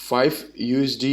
5 USD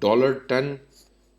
$10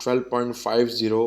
12.50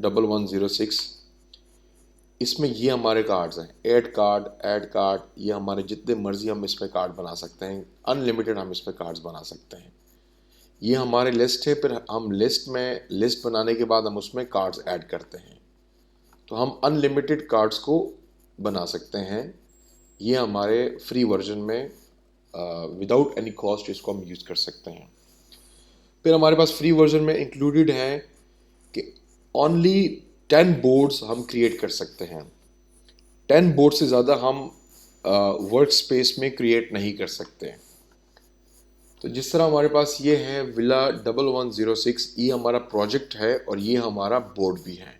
1106, اس میں یہ ہمارے کارڈز ہیں، ایڈ کارڈ، یہ ہمارے جتنے مرضی ہم اس پہ کارڈ بنا سکتے ہیں، ان لمیٹڈ ہم اس پہ کارڈز بنا سکتے ہیں. یہ ہمارے لسٹ ہے. پھر ہم لسٹ بنانے کے بعد ہم اس میں کارڈز ایڈ کرتے ہیں، تو ہم ان لمیٹڈ کارڈز کو بنا سکتے ہیں. یہ ہمارے فری ورژن میں وداؤٹ اینی کاسٹ اس کو ہم یوز کر سکتے ہیں. پھر ہمارے پاس فری ورژن میں انکلوڈیڈ ہے کہ اونلی 10 بورڈز ہم کریٹ کر سکتے ہیں. 10 بورڈ سے زیادہ ہم ورک اسپیس میں کریٹ نہیں کر سکتے. تو جس طرح ہمارے پاس یہ ہے ولا 1106، یہ ہمارا پروجیکٹ ہے اور یہ ہمارا بورڈ بھی ہے.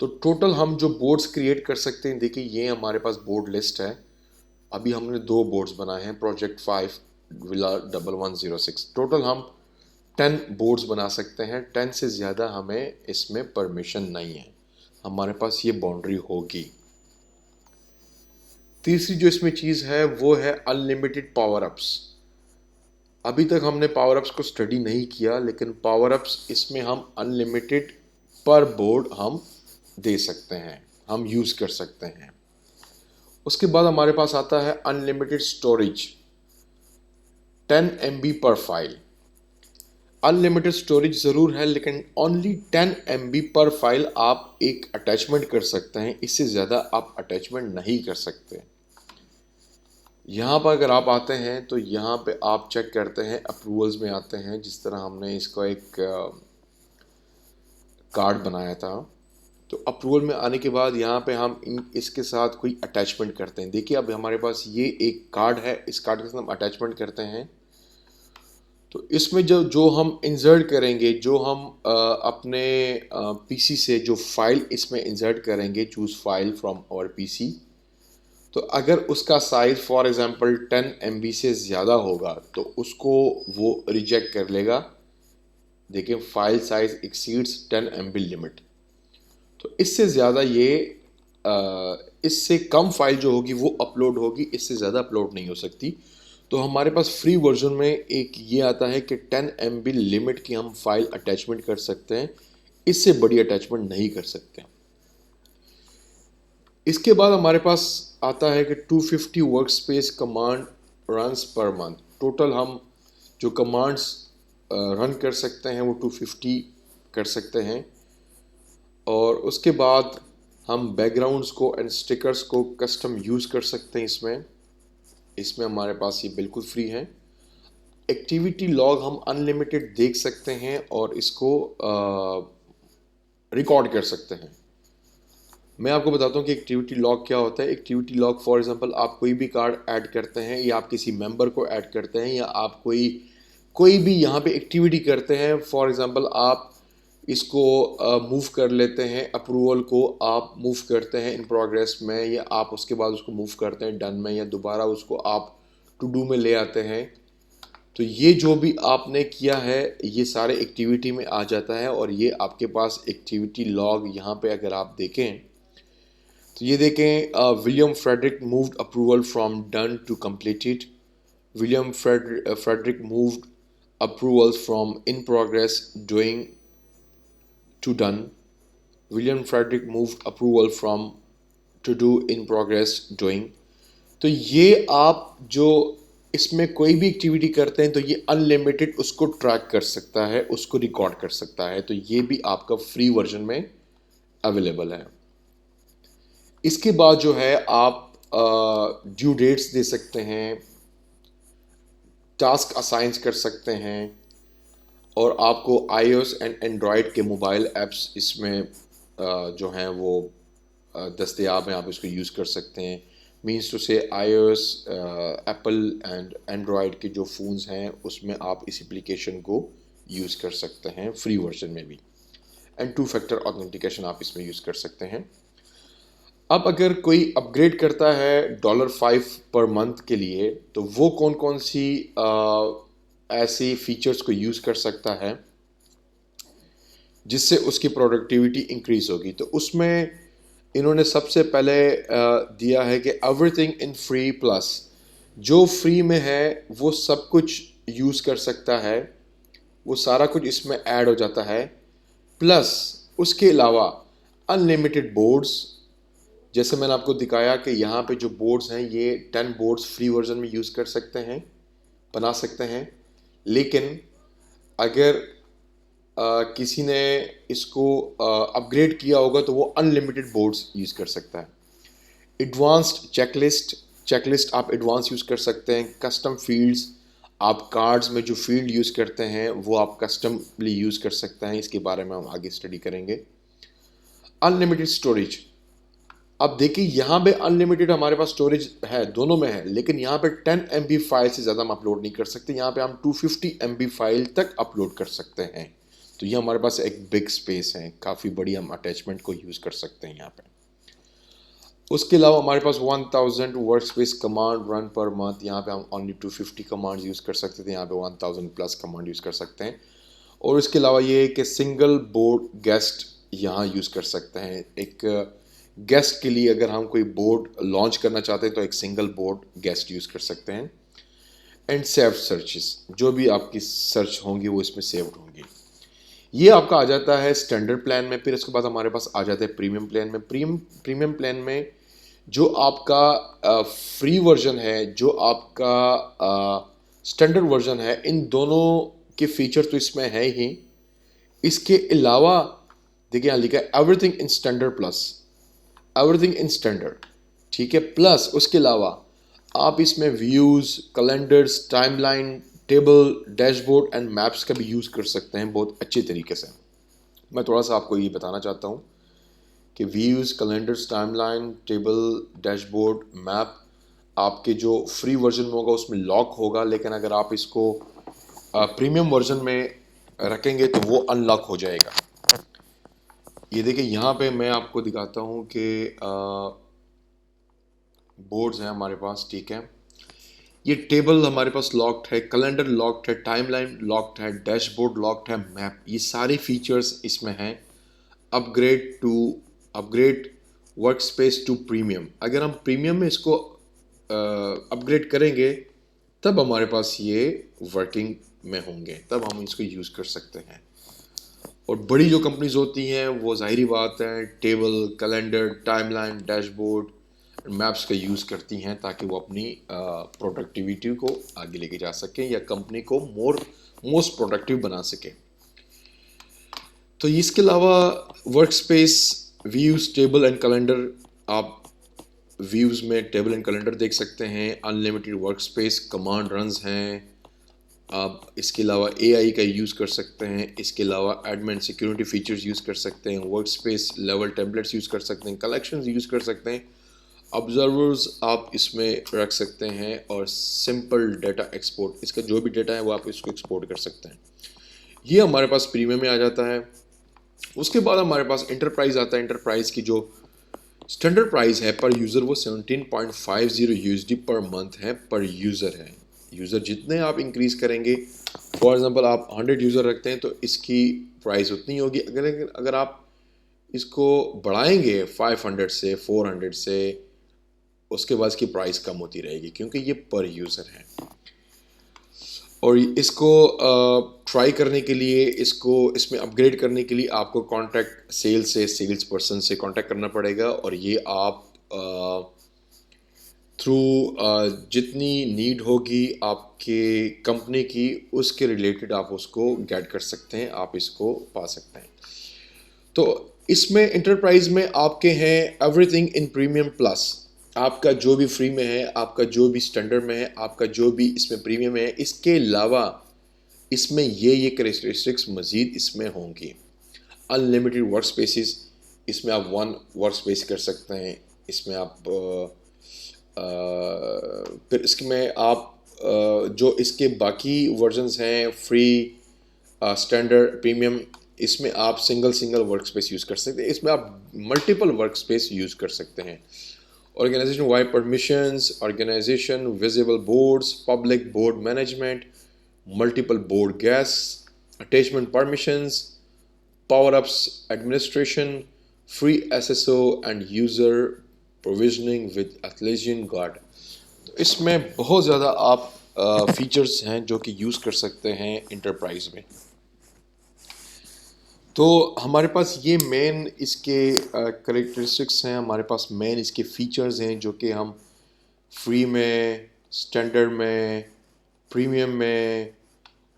تو ٹوٹل ہم جو بورڈز کریٹ کر سکتے ہیں، دیکھیں یہ ہمارے پاس بورڈ لسٹ ہے. ابھی ہم نے 2 بورڈز بنائے ہیں، پروجیکٹ 5 ولا 1106. ٹوٹل ہم 10 بورڈز بنا سکتے ہیں. 10 سے زیادہ ہمیں اس میں پرمیشن نہیں ہے، ہمارے پاس یہ باؤنڈری ہوگی. تیسری جو اس میں چیز ہے وہ ہے ان لمیٹڈ پاور اپس. ابھی تک ہم نے پاور اپس کو اسٹڈی نہیں کیا، لیکن پاور اپس اس میں ہم ان لمیٹڈ پر بورڈ ہم دے سکتے ہیں، ہم یوز کر سکتے ہیں. اس کے بعد ہمارے پاس آتا ہے ان لمیٹڈ اسٹوریج، 10 MB پر فائل. ان لمیٹڈ اسٹوریج ضرور ہے، لیکن اونلی 10 MB پر فائل آپ ایک اٹیچمنٹ کر سکتے ہیں. اس سے زیادہ آپ اٹیچمنٹ نہیں کر سکتے. یہاں پر اگر آپ آتے ہیں تو یہاں پہ آپ چیک کرتے ہیں، اپروولز میں آتے ہیں. جس طرح ہم نے اس کو ایک کارڈ بنایا تھا، تو اپروول میں آنے کے بعد یہاں پہ ہم اس کے ساتھ کوئی اٹیچمنٹ کرتے ہیں. دیکھیے اب ہمارے پاس یہ ایک کارڈ ہے، اس کارڈ کے ساتھ ہم اٹیچمنٹ کرتے ہیں. تو اس میں جو ہم انسرٹ کریں گے، جو ہم اپنے پی سی سے جو فائل اس میں انسرٹ کریں گے، چوز فائل فرام اور پی سی، تو اگر اس کا سائز فار ایگزامپل 10 MB سے زیادہ ہوگا تو اس کو وہ ریجیکٹ کر لے گا. دیکھیں file size exceeds 10 MB limit. تو اس سے زیادہ اس سے کم فائل جو ہوگی وہ اپلوڈ ہوگی، اس سے زیادہ اپلوڈ نہیں ہو سکتی. تو ہمارے پاس فری ورژن میں ایک یہ آتا ہے کہ 10 MB لمٹ کی ہم فائل اٹیچمنٹ کر سکتے ہیں، اس سے بڑی اٹیچمنٹ نہیں کر سکتے. اس کے بعد ہمارے پاس آتا ہے کہ 250 work space command runs per month. Total ہم جو کمانڈس رن کر سکتے ہیں وہ 250 کر سکتے ہیں. اور اس کے بعد ہم بیک گراؤنڈس کو اینڈ اسٹیکرس کو کسٹم یوز کر سکتے ہیں. اس میں ہمارے پاس یہ بالکل فری ہے. ایکٹیویٹی لاگ ہم ان لمیٹڈ دیکھ سکتے ہیں اور اس کو ریکارڈ کر سکتے ہیں. میں آپ کو بتاتا ہوں کہ ایکٹیویٹی لاگ کیا ہوتا ہے. ایکٹیویٹی لاگ فار ایگزامپل آپ کوئی بھی کارڈ ایڈ کرتے ہیں، یا آپ کسی ممبر کو ایڈ کرتے ہیں، یا آپ کوئی بھی یہاں پہ ایکٹیویٹی کرتے ہیں. فار ایگزامپل آپ اس کو موو کر لیتے ہیں، اپروول کو آپ موو کرتے ہیں ان پروگریس میں، یا آپ اس کے بعد اس کو موو کرتے ہیں ڈن میں، یا دوبارہ اس کو آپ ٹو ڈو میں لے آتے ہیں. تو یہ جو بھی آپ نے کیا ہے یہ سارے ایکٹیویٹی میں آ جاتا ہے، اور یہ آپ کے پاس ایکٹیویٹی لاگ یہاں پہ اگر آپ دیکھیں تو یہ دیکھیں William Frederick moved approval from done to completed. William Frederick moved approval from in progress doing to done. William Frederick moved approval from to do in progress doing. تو یہ آپ جو اس میں کوئی بھی ایکٹیویٹی کرتے ہیں تو یہ ان لمیٹڈ اس کو ٹریک کر سکتا ہے، اس کو ریکارڈ کر سکتا ہے. تو یہ بھی آپ کا فری ورژن میں اویلیبل ہے. اس کے بعد جو ہے آپ ڈیو ڈیٹس دے سکتے ہیں، ٹاسک اسائنس کر سکتے ہیں، اور آپ کو آئی او ایس اینڈ اینڈرائڈ کے موبائل ایپس اس میں جو ہیں وہ دستیاب ہیں. آپ اس کو یوز کر سکتے ہیں. مینس ٹو سے iOS, Apple and Android کے جو فونز ہیں اس میں آپ اس اپلیکیشن کو یوز کر سکتے ہیں فری ورژن میں بھی. اینڈ 2 فیکٹر آتھینٹیکیشن آپ اس میں یوز کر سکتے ہیں. اب اگر کوئی اپ گریڈ کرتا ہے $5 پر منتھ کے لیے، تو وہ کون سی ایسی فیچرز کو یوز کر سکتا ہے جس سے اس کی پروڈکٹیوٹی انکریز ہوگی. تو اس میں انہوں نے سب سے پہلے دیا ہے کہ every thing in free plus. جو فری میں ہے وہ سب کچھ یوز کر سکتا ہے، وہ سارا کچھ اس میں ایڈ ہو جاتا ہے. پلس اس کے علاوہ ان لمیٹڈ بورڈز، جیسے میں نے آپ کو دکھایا کہ یہاں پہ جو بورڈز ہیں یہ 10 بورڈز فری ورژن میں یوز کر سکتے ہیں، بنا سکتے ہیں، لیکن اگر کسی نے اس کو اپ گریڈ کیا ہوگا تو وہ ان لمیٹڈ بورڈز یوز کر سکتا ہے۔ ایڈوانسڈ چیک لسٹ آپ ایڈوانس یوز کر سکتے ہیں، کسٹم فیلڈز آپ کارڈز میں جو فیلڈ یوز کرتے ہیں وہ آپ کسٹملی یوز کر سکتے ہیں، اس کے بارے میں ہم آگے اسٹڈی کریں گے۔ ان لمیٹڈ اسٹوریج، اب دیکھیں یہاں پہ ان لمیٹڈ ہمارے پاس اسٹوریج ہے، دونوں میں ہے، لیکن یہاں پہ 10 MB فائل سے زیادہ ہم اپلوڈ نہیں کر سکتے، یہاں پہ ہم 250 MB فائل تک اپلوڈ کر سکتے ہیں، تو یہ ہمارے پاس ایک بگ اسپیس ہے، کافی بڑی ہم اٹیچمنٹ کو یوز کر سکتے ہیں یہاں پہ۔ اس کے علاوہ ہمارے پاس 1000 work space command run per month, یہاں پہ ہم اونلی 250 کمانڈ یوز کر سکتے تھے، یہاں پہ 1000 پلس کمانڈ یوز کر سکتے ہیں۔ اور اس کے علاوہ یہ ہے کہ سنگل بورڈ گیسٹ یہاں یوز کر سکتے ہیں، ایک گیسٹ کے لیے اگر ہم کوئی بورڈ لانچ کرنا چاہتے ہیں تو ایک سنگل بورڈ گیسٹ یوز کر سکتے ہیں۔ اینڈ سیو سرچز، جو بھی آپ کی سرچ ہوں گی وہ اس میں سیوڈ ہوں گی۔ یہ آپ کا آ جاتا ہے اسٹینڈرڈ پلان میں، پھر اس کے بعد ہمارے پاس آ جاتا ہے پریمیم پلان میں۔ پریمیم پلان میں جو آپ کا فری ورژن ہے، جو آپ کا اسٹینڈرڈ ورژن ہے، ان دونوں کے فیچر تو اس میں ہے ہی، اس کے علاوہ دیکھیں یہاں لکھا ہے everything in standard plus, everything in standard, ٹھیک ہے، پلس اس کے علاوہ آپ اس میں views, calendars, timeline, table, dashboard and maps کا بھی یوز کر سکتے ہیں بہت اچھے طریقے سے۔ میں تھوڑا سا آپ کو یہ بتانا چاہتا ہوں کہ views, calendars, timeline, table, dashboard, map آپ کے جو فری ورژن میں ہوگا اس میں لاک ہوگا، لیکن اگر آپ اس کو پریمیم ورژن میں رکھیں گے تو وہ ان لاک ہو جائے گا۔ یہ دیکھیں یہاں پہ میں آپ کو دکھاتا ہوں کہ بورڈز ہیں ہمارے پاس، ٹھیک ہے، یہ ٹیبل ہمارے پاس لاکڈ ہے، کیلنڈر لاکڈ ہے، ٹائم لائن لاکڈ ہے، ڈیش بورڈ لاکڈ ہے، میپ، یہ سارے فیچرز اس میں ہیں۔ Upgrade workspace to premium, اگر ہم پریمیم میں اس کو اپ گریڈ کریں گے تب ہمارے پاس یہ ورکنگ میں ہوں گے، تب ہم اس کو یوز کر سکتے ہیں۔ اور بڑی جو کمپنیز ہوتی ہیں وہ ظاہری بات ہے table, calendar, time line, dash board, maps کا یوز کرتی ہیں تاکہ وہ اپنی پروڈکٹیویٹی کو آگے لے کے جا سکیں یا کمپنی کو موسٹ پروڈکٹیو بنا سکیں۔ تو اس کے علاوہ workspace, views, table and calendar, آپ ویوز میں ٹیبل اینڈ کیلنڈر دیکھ سکتے ہیں، unlimited workspace command runs ہیں، آپ اس کے علاوہ اے آئی کا یوز کر سکتے ہیں، اس کے علاوہ ایڈمن سیکیورٹی فیچرز یوز کر سکتے ہیں، work space level templates use کر سکتے ہیں، کلیکشنز یوز کر سکتے ہیں، آبزرورز آپ اس میں رکھ سکتے ہیں، اور سمپل ڈیٹا ایکسپورٹ، اس کا جو بھی ڈیٹا ہے وہ آپ اس کو ایکسپورٹ کر سکتے ہیں۔ یہ ہمارے پاس پریمیم میں آ جاتا ہے۔ اس کے بعد ہمارے پاس انٹرپرائز آتا ہے۔ انٹرپرائز کی جو اسٹینڈرڈ پرائز ہے پر یوزر وہ 17.50 USD پر منتھ ہے، پر یوزر ہے۔ یوزر جتنے آپ انکریز کریں گے، فار ایگزامپل آپ 100 یوزر رکھتے ہیں تو اس کی پرائز اتنی ہوگی، اگر آپ اس کو بڑھائیں گے 500 سے 400 سے، اس کے بعد اس کی پرائز کم ہوتی رہے گی کیونکہ یہ پر یوزر ہے۔ اور اس کو ٹرائی کرنے کے لیے، اس میں اپ گریڈ کرنے کے لیے آپ کو کانٹیکٹ سیلس پرسن سے کانٹیکٹ کرنا پڑے گا، اور یہ آپ تھرو جتنی نیڈ ہوگی آپ کے کمپنی کی اس کے ریلیٹڈ آپ اس کو گیٹ کر سکتے ہیں، آپ اس کو پا سکتے ہیں۔ تو اس میں انٹرپرائز میں آپ کے ہیں every thing in premium plus, آپ کا جو بھی فری میں ہے، آپ کا جو بھی اسٹینڈرڈ میں ہے، آپ کا جو بھی اس میں پریمیم ہے، اس کے علاوہ اس میں یہ کریکٹرسٹکس مزید اس میں ہوں گی۔ ان لمیٹڈ ورک اسپیسز، اس میں آپ 1 ورک اسپیس کر سکتے ہیں، اس میں آپ پھر اس میں آپ جو اس کے باقی ورژنز ہیں فری، اسٹینڈرڈ، پریمیم، اس میں آپ سنگل ورک اسپیس یوز کر سکتے ہیں، اس میں آپ ملٹیپل ورک اسپیس یوز کر سکتے ہیں۔ Organisation wide permissions, organisation visible boards, public board management, multiple board guests, attachment permissions, power ups administration, free S S O and user provisioning with Atlassian guard. تو اس میں بہت زیادہ آپ features ہیں جو کہ یوز کر سکتے ہیں انٹرپرائز میں۔ تو ہمارے پاس یہ مین اس کے کریکٹرسٹکس ہیں، ہمارے پاس مین اس کے فیچرز ہیں جو کہ ہم فری میں، اسٹینڈرڈ میں، پریمیم میں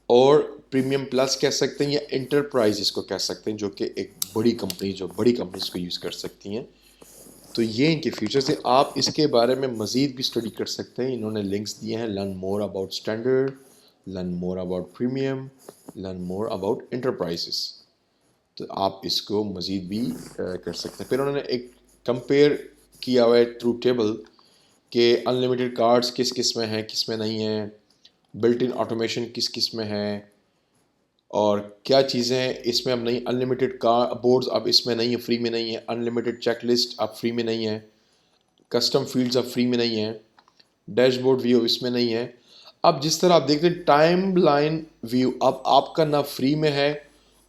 اور پریمیم پلس کہہ سکتے ہیں، یا انٹرپرائز اس کو کہہ سکتے ہیں، جو کہ ایک بڑی کمپنیز کو یوز کر سکتی ہیں. تو یہ ان کے فیچرز ہیں. آپ اس کے بارے میں مزید بھی اسٹڈی کر سکتے ہیں، انہوں نے لنکس دیے ہیں. Learn more about standard, learn more about premium, learn more about enterprises. تو آپ اس کو مزید بھی کر سکتے ہیں. پھر انہوں نے ایک کمپیئر کیا ہوا ہے تھرو ٹیبل کہ ان لمیٹیڈ کارڈس کس کس میں ہیں، کس میں نہیں ہیں، بلٹ ان آٹومیشن کس کس میں ہے، اور کیا چیزیں اس میں اب نہیں. ان لمیٹیڈ بورڈز اب اس میں نہیں ہیں، فری میں نہیں ہیں. ان لمیٹیڈ چیک لسٹ اب فری میں نہیں ہے. کسٹم فیلڈز اب فری میں نہیں ہیں. ڈیش بورڈ ویو اس میں نہیں ہے. اب جس طرح آپ دیکھتے ہیں ٹائم لائن ویو اب آپ کا نہ فری میں ہے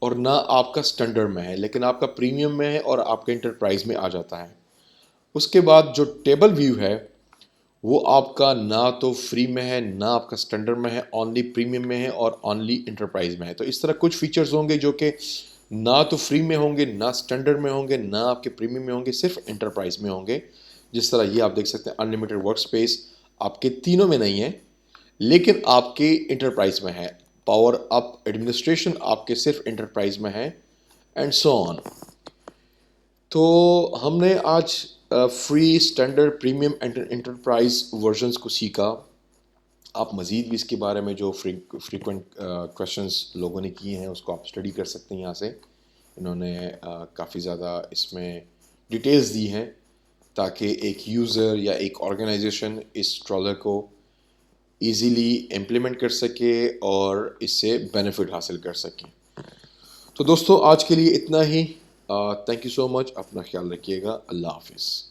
اور نہ آپ کا اسٹینڈرڈ میں ہے، لیکن آپ کا پریمیم میں ہے اور آپ کا انٹرپرائز میں آ جاتا ہے. اس کے بعد جو ٹیبل ویو ہے وہ آپ کا نہ تو فری میں ہے، نہ آپ کا اسٹینڈرڈ میں ہے، اونلی پریمیم میں ہے اور اونلی انٹرپرائز میں ہے. تو اس طرح کچھ فیچرز ہوں گے جو کہ نہ تو فری میں ہوں گے، نہ اسٹینڈرڈ میں ہوں گے، نہ آپ کے پریمیم میں ہوں گے، صرف انٹرپرائز میں ہوں گے. جس طرح یہ آپ دیکھ سکتے ہیں ان لمیٹیڈ ورک اسپیس آپ کے تینوں میں نہیں ہے لیکن آپ کے انٹرپرائز میں ہے. پاور اپ ایڈمنسٹریشن آپ کے صرف انٹرپرائز میں ہے، اینڈ سو آن. تو ہم نے آج free, standard, premium, enterprise versions کو سیکھا. آپ مزید بھی اس کے بارے میں جو فریکوینٹ کویشچنس لوگوں نے کیے ہیں اس کو آپ اسٹڈی کر سکتے ہیں یہاں سے. انہوں نے کافی زیادہ اس میں ڈیٹیلز دی ہیں تاکہ ایک یوزر یا ایک آرگنائزیشن اس ٹرالر کو ایزیلی امپلیمنٹ کر سکے اور اس سے بینیفٹ حاصل کر سکیں. تو دوستو آج کے لیے اتنا ہی. تھینک یو سو مچ. اپنا خیال رکھیے گا. اللہ حافظ.